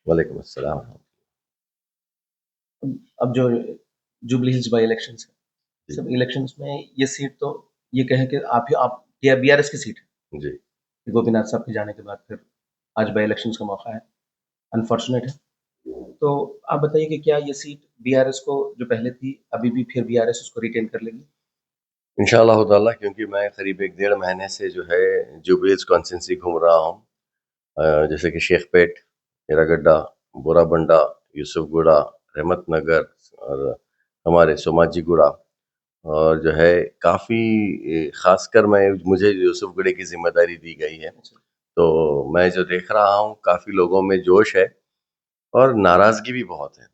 वालेकुम अस्सलाम। अब जो जुबली हिल्स बाई इलेक्शंस है, जी, सब इलेक्शंस में ये सीट तो ये कहें कि आप ये बीआरएस की सीट है जी। कि गोपीनाथ साहब के जाने के बाद फिर आज बाई इलेक्शंस का मौका है। अनफॉर्चुनेट है। तो आप बताइए कि क्या ये सीट बीआरएस को जो पहले थी अभी भी फिर बीआरएस उसको रिटेन कर लेगी? इंशाअल्लाह ताला, क्योंकि मैं करीब 1 डेढ़ महीने से जो है जुबली हिल्स कॉन्स्टिट्यूंसी घूम रहा हूँ। जैसे कि शेखपेट, एरागड्डा, बोराबंडा, यूसुफगुड़ा, रहमत नगर और हमारे सोमाजीगुड़ा, और जो है काफ़ी ख़ासकर मुझे यूसुफगुड़े की ज़िम्मेदारी दी गई है। अच्छा। तो मैं जो देख रहा हूँ, काफ़ी लोगों में जोश है और नाराज़गी भी बहुत है।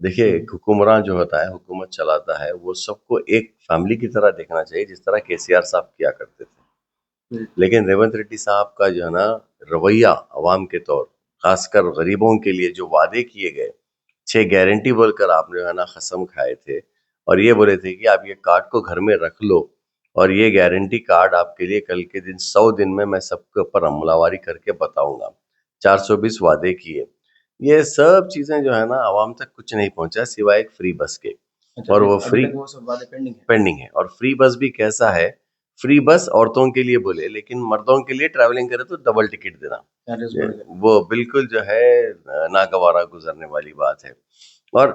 देखिए, हुँ, एक हुक्मरान जो होता है, हुकूमत चलाता है, वो सबको एक फैमिली की तरह देखना चाहिए, जिस तरह केसीआर साहब किया करते थे। हुँ, लेकिन रेवंत रेड्डी साहब का जो है ना रवैया अवाम के तौर, खासकर गरीबों के लिए जो वादे किए गए, 6 गारंटी बोलकर आपने जो है ना कसम खाए थे और ये बोले थे कि आप ये कार्ड को घर में रख लो और ये गारंटी कार्ड आपके लिए कल के दिन 100 दिन में मैं सबके ऊपर अमलावरी करके बताऊंगा। 420 वादे किए। ये सब चीजें जो है ना आवाम तक कुछ नहीं पहुंचा सिवाय एक फ्री बस के। अच्छा, और अभी वो अभी फ्री तक वो सब वादे पेंडिंग है। पेंडिंग है। और फ्री बस भी कैसा है? फ्री बस औरतों के लिए बोले, लेकिन मर्दों के लिए ट्रैवलिंग करे तो डबल टिकट देना। चार्जेस ये बढ़ गए। वो बिल्कुल जो है नागवारा गुजरने वाली बात है। और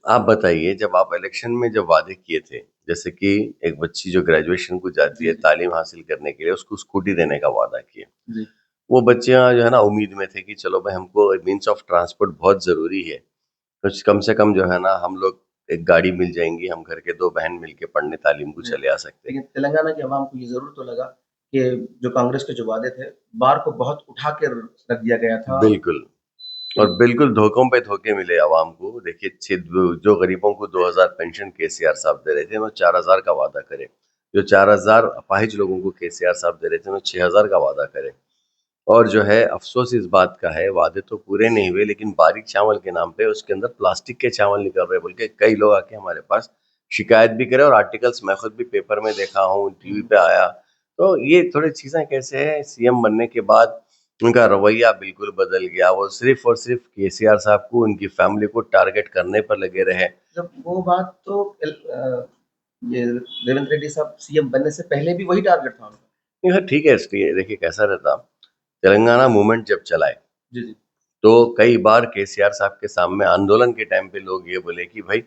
आप बताइए, जब आप इलेक्शन में जब वादे किए थे, जैसे कि एक बच्ची जो ग्रेजुएशन को जाती जी, है जी, तालीम हासिल करने के लिए, उसको स्कूटी देने का वादा किए। जी। वो बच्चियां जो है ना उम्मीद में थे कि चलो भाई, हमको मीन्स ऑफ ट्रांसपोर्ट बहुत जरूरी है, कुछ कम से कम जो है ना हम लोग एक गाड़ी मिल जाएंगी, हम घर के 2 बहन मिलके पढ़ने तालीम को जी। चले आ सकते हैं। लेकिन तेलंगाना की आवाम को ये ज़रूर तो लगा कि जो कांग्रेस के जो वादे थे, बार को बहुत उठा के रख दिया गया था बिल्कुल। कि और बिल्कुल धोखों पे धोखे मिले आवाम को। देखिए, जो गरीबों को 2000 पेंशन केसीआर साहब दे रहे थे, वो 4000 का वादा करे। जो 4000 अपाहिज लोगों को केसीआर साहब दे रहे थे, वो 6000 का वादा करे। और जो है अफसोस इस बात का है, वादे तो पूरे नहीं हुए, लेकिन बारीक चावल के नाम पे उसके अंदर प्लास्टिक के चावल निकल रहे बोल के कई लोग आके हमारे पास शिकायत भी करे, और आर्टिकल्स मैं खुद भी पेपर में देखा हूँ, टीवी हुँ, पे आया। तो ये थोड़ी चीजें कैसे है, सीएम बनने के बाद उनका रवैया बिल्कुल बदल गया। वो सिर्फ और सिर्फ केसीआर साहब को, उनकी फैमिली को टारगेट करने पर लगे रहे। जब वो बात तो ये रेवंत रेड्डी साहब सीएम बनने से पहले भी वही टारगेट था उनका। नहीं, हाँ, ठीक है। इसलिए देखिए कैसा रहता, तेलंगाना मूवमेंट जब चलाए जी, जी। तो कई बार केसीआर साहब के सामने आंदोलन के टाइम पे लोग ये बोले कि भाई,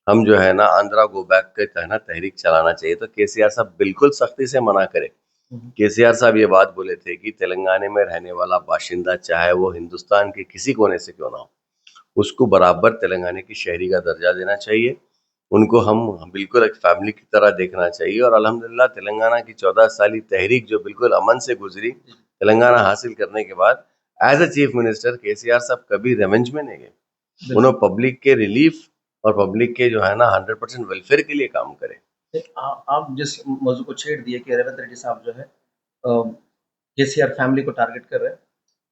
हम जो है ना आंध्रा गो बैक के कहना तहरीक चलाना चाहिए, तो केसीआर साहब बिल्कुल सख्ती से मना करे। हुँ, हुँ। केसीआर साहब ये बात बोले थे कि तेलंगाना में रहने वाला बाशिंदा, चाहे वो हिंदुस्तान के किसी कोने से क्यों ना हो, उसको बराबर तेलंगाना की शहरी का दर्जा देना चाहिए। उनको हम बिल्कुल एक फैमिली की तरह देखना चाहिए। और अल्हम्दुलिल्लाह तेलंगाना की 14 साली तहरीक जो बिल्कुल अमन से गुजरी, जी, जी, तेलंगाना हासिल करने के बाद as a chief minister KCR साहब कभी रेवेंज में नहीं गए। बिल्कुल। उन्होंने पब्लिक के रिलीफ और पब्लिक के जो है ना 100% वेलफेयर के लिए काम करे। एक आप जिस मौज़ू को छेड़ दिए कि रेवंत रेड्डी साहब जो है केसीआर फैमिली को टारगेट कर रहे हैं,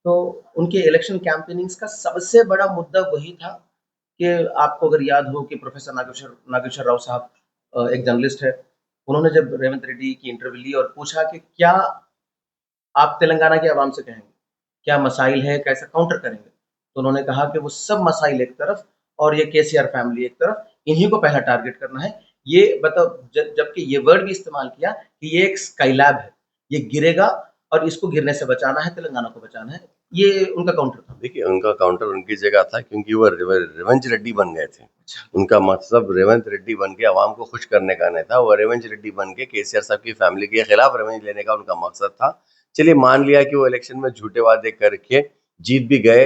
तो उनके इलेक्शन कैंपेनिंग्स का सबसे बड़ा मुद्दा वही था कि आपको अगर याद हो कि प्रोफेसर नागेश्वर राव साहब एक जर्नलिस्ट है। उन्होंने जब रेवंत रेड्डी की इंटरव्यू ली और पूछा कि क्या आप तेलंगाना की आवाम से कहेंगे, क्या मसाइल है, कैसे काउंटर करेंगे? तो उन्होंने कहा कि वो सब मसाइल एक तरफ और ये केसीआर फैमिली एक तरफ, इन्हीं को पहला टारगेट करना है। ये मतलब जबकि ये वर्ड भी इस्तेमाल किया कि ये एक स्काईलैब है, ये गिरेगा और इसको गिरने से बचाना है, तेलंगाना को बचाना है। ये उनका काउंटर था। देखिए, उनका काउंटर उनकी जगह था, क्योंकि वो रेवंज रेड्डी बन गए थे। अच्छा। उनका मतलब रेवंत रेड्डी बन के आवाम को खुश करने का नहीं था, वो रेवंज रेड्डी बन के केसीआर साहब की फैमिली के खिलाफ रेवेंज लेने का उनका मकसद था। चलिए, मान लिया कि वो इलेक्शन में झूठे वादे करके जीत भी गए।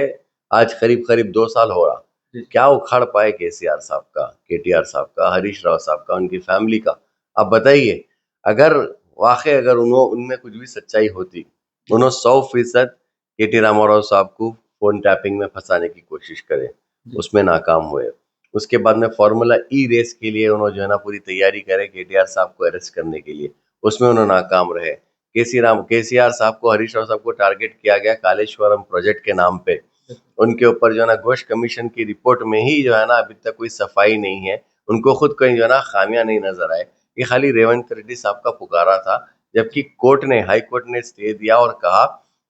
आज करीब करीब 2 साल हो रहा, जी, जी। क्या उखाड़ पाए केसीआर साहब का, केटीआर साहब का, हरीश राव साहब का, उनकी फैमिली का? अब बताइए, अगर वाकई अगर उनमें कुछ भी सच्चाई होती, जी, जी। उन्होंने 100% केटी रामाराव साहब को फोन टैपिंग में फंसाने की कोशिश करे, जी। उसमें नाकाम हुए। उसके बाद में फार्मूला ई रेस के लिए उन्होंने जो है ना पूरी तैयारी करे केटीआर साहब को अरेस्ट करने के लिए, उसमें उन्होंने नाकाम रहे। केसीआर साहब को, हरीश राव साहब को टारगेट किया गया कालेश्वरम प्रोजेक्ट के नाम पे। बिल्कुल। उनके ऊपर जो है ना घोष कमीशन की रिपोर्ट में ही जो है ना अभी तक कोई सफाई नहीं है। उनको खुद कहीं जो है ना खामियां नहीं नजर आए। ये खाली रेवंत रेड्डी साहब का पुकारा था, जबकि जी। हाई कोर्ट ने स्टे दिया और कहा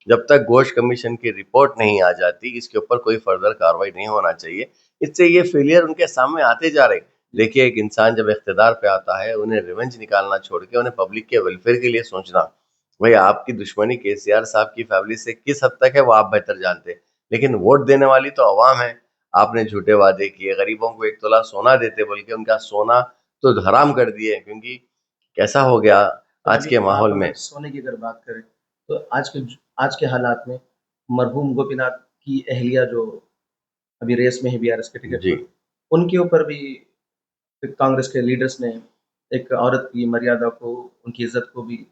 जब तक घोष कमीशन की रिपोर्ट नहीं आ जाती इसके ऊपर कोई फर्दर कार्रवाई नहीं होना चाहिए। इससे ये फेलियर उनके सामने आते जा रहे। देखिए, एक इंसान जब इख्तिदार पे आता है, उन्हें रिवेंज निकालना छोड़ के उन्हें पब्लिक के वेलफेयर के लिए सोचना। भाई, आपकी दुश्मनी केसीआर साहब की फैमिली से किस हद तक है वो आप बेहतर जानते हैं, लेकिन वोट देने वाली तो अवाम है। आपने झूठे वादे किए, गरीबों को 1 तोला सोना देते बोल के उनका सोना तो हराम कर दिए, क्योंकि कैसा हो गया तो आज अभी के आप माहौल में। अगर सोने की अगर बात करें, तो आज के हालात में मरहूम गोपीनाथ की अहलिया जो अभी रेस में है बीआरएस के टिकट जी, पर, उनके ऊपर भी कांग्रेस के लीडर्स ने एक औरत की मर्यादा को, उनकी इज्जत को भी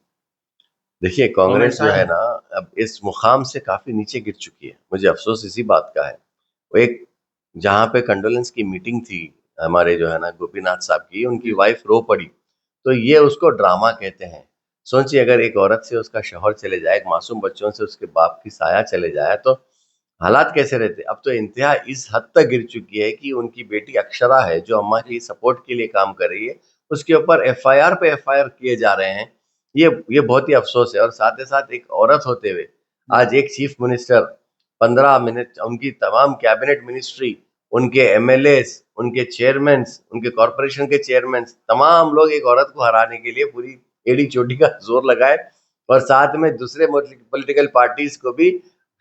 देखिए, कांग्रेस कमेंट्स जो आए है हैं। ना, अब इस मुकाम से काफी नीचे गिर चुकी है। मुझे अफसोस इसी बात का है। वो एक जहाँ पे कंडोलेंस की मीटिंग थी हमारे जो है ना गोपीनाथ साहब की, उनकी जी, वाइफ रो पड़ी। तो ये उसको ड्रामा कहते हैं। सोचिए, अगर एक औरत से उसका शौहर चले जाए, एक मासूम बच्चों से उसके बाप की साया चले जाए, तो हालात कैसे रहते। अब तो इंतहा इस हद तक गिर चुकी है कि उनकी बेटी अक्षरा है जो अम्मा जी, की सपोर्ट के लिए काम कर रही है, उसके ऊपर एफआईआर पे एफआईआर किए जा रहे हैं। ये बहुत ही अफसोस है। और साथ ही साथ एक औरत होते हुए जी, आज एक चीफ मिनिस्टर 15 मिनट उनकी तमाम कैबिनेट मिनिस्ट्री, उनके एमएलए, उनके चेयरमैन, उनके कॉरपोरेशन के चेयरमैन, तमाम लोग एक औरत को हराने के लिए पूरी एड़ी चोटी का जोर लगाए, और साथ में दूसरे पॉलिटिकल पार्टीज को भी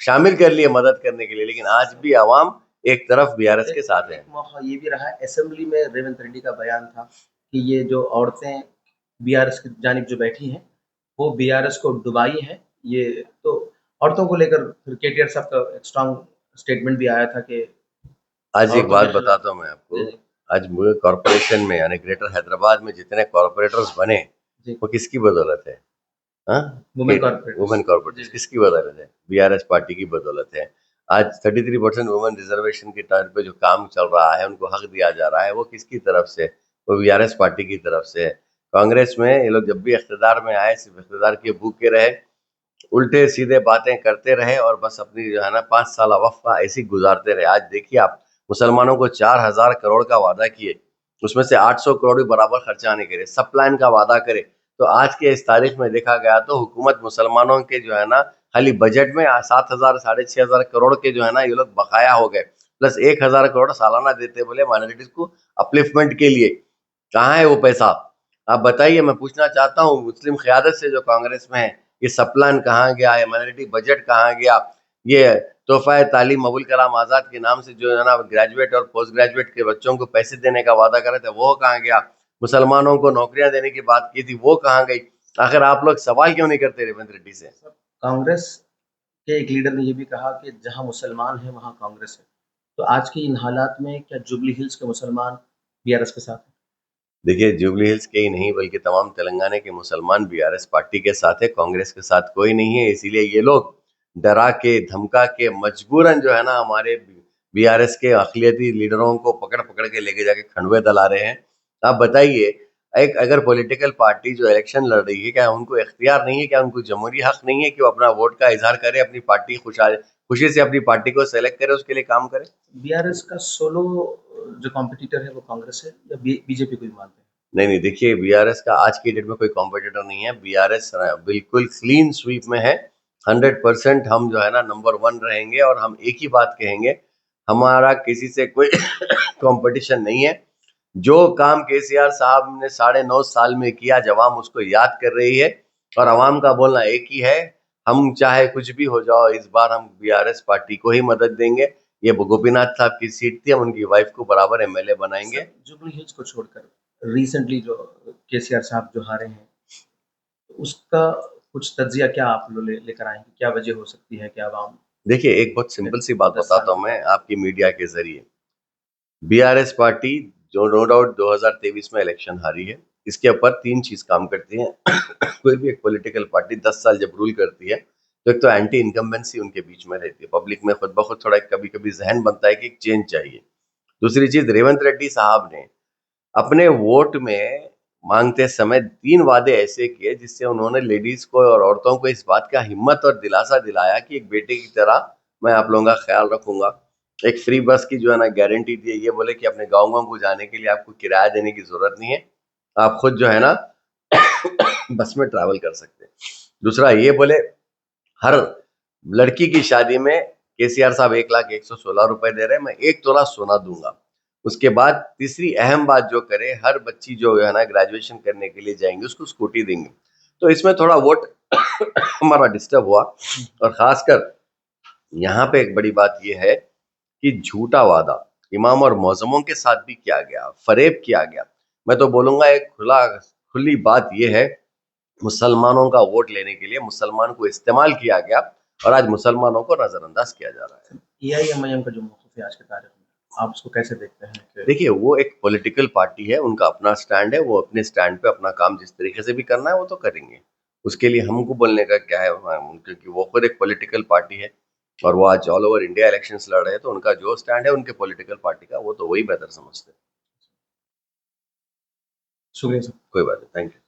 शामिल कर लिए मदद करने के लिए, लेकिन आज भी अवाम एक तरफ बीआरएस के एक साथ एक है। मौका ये भी रहा, असेंबली में रेवंत रेड्डी का बयान था कि ये जो औरतें बीआरएस की जानिब जो बैठी हैं, वो बीआरएस को डुबाई हैं। ये तो औरतों को लेकर फिर केटीआर साहब का एक स्ट्रॉन्ग स्टेटमेंट भी आया था कि आज एक औरतों बात के खिलाफ। बताता हूँ मैं आपको। जी, जी, आज मुझे कॉरपोरेशन में यानी ग्रेटर हैदराबाद में जितने कॉरपोरेटर्स बने, जी, वो किसकी बदौलत है? हाँ, वुमेन कॉर्पोरेटर्स। वुमेन कॉर्पोरेट्स जी, किसकी बदौलत है? बीआरएस पार्टी की बदौलत है। आज 33% वुमेन रिजर्वेशन के टाइम पे जो काम चल रहा है, उनको हक दिया जा रहा है, वो किसकी तरफ से? वो बीआरएस पार्टी की तरफ से है। कांग्रेस में ये लोग जब भी इख्तिदार में आए, सिर्फ इख्तिदार के भूखे रहे, उल्टे सीधे बातें करते रहे, और बस अपनी जो है ना 5 साल वफ़ा ऐसी गुजारते रहे। आज देखिए आप, मुसलमानों को 4,000 करोड़ का वादा किए, उसमें से 800 करोड़ भी बराबर खर्चा नहीं करे, सब प्लान का वादा करे। तो आज के इस तारीख में देखा गया तो हुकूमत मुसलमानों के जो है ना खाली बजट में 7,000 6,500 करोड़ के जो है ना ये लोग बकाया हो गए, प्लस 1,000 करोड़ सालाना देते बोले माइनॉरिटीज को अपलिफ्टमेंट के लिए। कहाँ है वो पैसा? आप बताइए। मैं पूछना चाहता हूँ मुस्लिम क़यादत से जो कांग्रेस में है, ये सब प्लान कहाँ गया है? माइनॉरिटी बजट कहाँ गया? ये तोहफ़ा तालीम अबुल कलाम आज़ाद के नाम से जो है ना ग्रेजुएट और पोस्ट ग्रेजुएट के बच्चों को पैसे देने का वादा कर रहे थे, वो कहाँ गया? मुसलमानों को नौकरियां देने की बात की थी, वो कहाँ गई? आखिर आप लोग सवाल क्यों नहीं करते रेवंत रेड्डी से? सब कांग्रेस के एक लीडर ने ये भी कहा कि जहाँ मुसलमान हैं, वहाँ कांग्रेस है। तो आज के इन हालात में क्या जुबली हिल्स के मुसलमान बीआरएस के साथ हैं? देखिए, जुबली हिल्स के ही नहीं बल्कि तमाम तेलंगाना के मुसलमान बीआरएस पार्टी के साथ है, कांग्रेस के साथ कोई नहीं है। इसीलिए ये लोग डरा के धमका के मजबूरन जो है ना हमारे बीआरएस के अक़लियती लीडरों को पकड़ पकड़ के लेके जाके खंडवे दला रहे हैं। आप बताइए, एक अगर पॉलिटिकल पार्टी जो इलेक्शन लड़ रही है, क्या उनको इख्तियार नहीं है, क्या उनको जमहूरी हक नहीं है कि वो अपना वोट का इजहार करे, अपनी पार्टी खुशी से अपनी पार्टी को सेलेक्ट करे, उसके लिए काम करे? बीआरएस का सोलो जो कॉम्पिटिटर है वो कांग्रेस है या बीजेपी को भी मानते हैं? नहीं, नहीं, देखिए, बीआरएस का आज की डेट में कोई कॉम्पिटिटर नहीं है। बीआरएस बिल्कुल क्लीन स्वीप में है। 100% हम जो है ना नंबर 1 रहेंगे, और हम एक ही बात कहेंगे, हमारा किसी से कोई कॉम्पिटिशन नहीं है। जो काम केसीआर साहब ने 9.5 साल में किया, जब आवाम उसको याद कर रही है, और अवाम का बोलना एक ही है, हम चाहे कुछ भी हो जाओ, इस बार हम बीआरएस पार्टी को ही मदद देंगे। ये गोपीनाथ साहब की सीट थी, हम उनकी वाइफ को बराबर एमएलए बनाएंगे। सर, जुबली हिल्स को छोड़कर रिसेंटली जो केसीआर साहब जो हारे हैं, उसका कुछ तज्जिया क्या आप लोग लेकर आएंगे? क्या वजह हो सकती है कि आवाम देखिए, एक बहुत ने सिंपल सी बात 10 साल बताता हूँ में मैं आपकी मीडिया के ज़रिए। बीआरएस पार्टी जो नो डाउट 2023 में इलेक्शन हारी है, इसके ऊपर 3 चीज़ काम करती हैं। कोई भी एक पॉलिटिकल पार्टी 10 साल जब रूल करती है, तो एक तो एंटी इनकम्बेंसी उनके बीच में रहती है। पब्लिक में खुद ब खुद थोड़ा कभी-कभी ज़हन बनता है कि एक चेंज चाहिए। दूसरी चीज़, रेवंत रेड्डी साहब ने अपने वोट में मांगते समय 3 वादे ऐसे किए जिससे उन्होंने लेडीज़ को और औरतों को इस बात का हिम्मत और दिलासा दिलाया कि एक बेटे की तरह मैं आप लोगों का ख्याल रखूँगा। एक फ्री बस की जो है ना गारंटी दी है, ये बोले कि अपने गाँव-गाँव को जाने के लिए आपको किराया देने की ज़रूरत नहीं है। आप खुद जो है ना बस में ट्रैवल कर सकते हैं। दूसरा ये बोले, हर लड़की की शादी में केसीआर साहब 1,01,16 रुपए दे रहे हैं, मैं 1 तोला सोना दूंगा। उसके बाद तीसरी अहम बात जो करे, हर बच्ची जो है ना ग्रेजुएशन करने के लिए जाएंगे उसको स्कूटी देंगे। तो इसमें थोड़ा वोट हमारा डिस्टर्ब हुआ। और खासकर यहाँ पे एक बड़ी बात यह है कि झूठा वादा इमाम और मौजमों के साथ भी किया गया, फरेब किया गया। मैं तो बोलूंगा एक खुली बात यह है, मुसलमानों का वोट लेने के लिए मुसलमान को इस्तेमाल किया गया और आज मुसलमानों को नजरअंदाज किया जा रहा है। एआईएमआईएम का जो मौक़िफ़ है आज के तारीख में, आप उसको कैसे देखते हैं कि देखिए, वो एक पॉलिटिकल पार्टी है, उनका अपना स्टैंड है, वो अपने स्टैंड पे अपना काम जिस तरीके से भी करना है वो तो करेंगे। उसके लिए हमको बोलने का क्या है, क्योंकि वो खुद एक पॉलिटिकल पार्टी है और वो आज ऑल ओवर इंडिया इलेक्शंस लड़ रहे हैं, तो उनका जो स्टैंड है उनके पॉलिटिकल पार्टी का, वो तो वही बेहतर समझते हैं। शुक्रिया सर। कोई बात नहीं, थैंक यू।